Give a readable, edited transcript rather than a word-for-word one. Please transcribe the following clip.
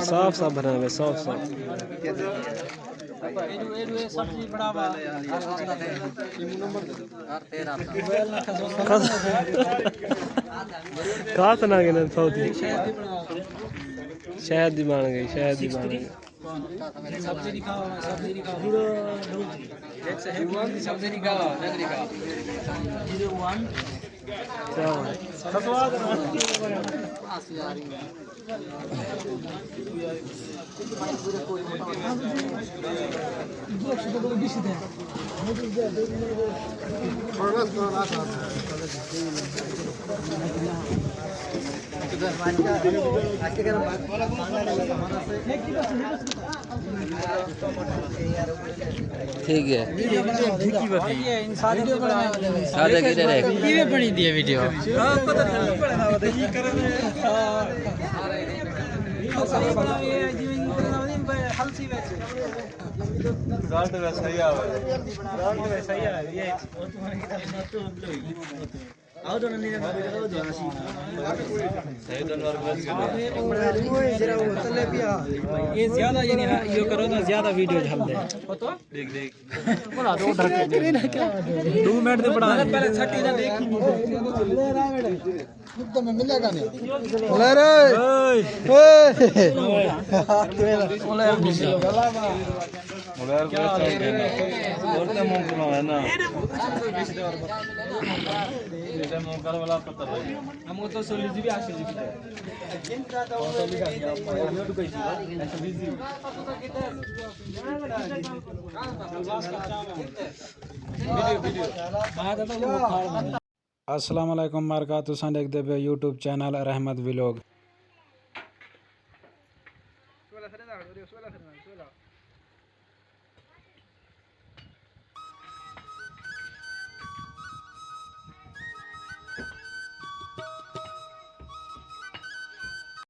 साफ साफ बना हुआ साफ साफ कहाँ से ना गए सऊदी शायद दी मान गई शायद दी मान गई सब्जी दिखाओ सब्जी दिखाओ 01 सब्जी दिखाओ नगरी का 01 क्या सतवाद ठीक है सादे की तरह ये बनी दी वीडियो हां पता नहीं पड़ा बता ये कर हलसी वैसे गांड वैसा ही आवे गांड वैसा ही आवे ये वो तुम्हारे किताब में तो आओ तो नहीं ना आओ तो राशि सही तो नॉर्मल ये ज्यादा ये नहीं ये करो ना ज्यादा वीडियो झल दे तो देख देख बड़ा दो ढक के ना क्या 2 मिनट दे बड़ा पहले छठी ना देखी तो में मिलेगा नहीं बोले रे ओए बोले यार क्या बोलते मुंह खुला है ना এটা মোকার वाला पता लगे हम तो सोली जी भी आशे जी जिनका तो लिखा गया वीडियो कैसी ऐसे बिजी वीडियो बात है तो अस्सलाम वालेकुम मारका तुसां देखदे पे यूट्यूब चैनल रहमत व्लॉग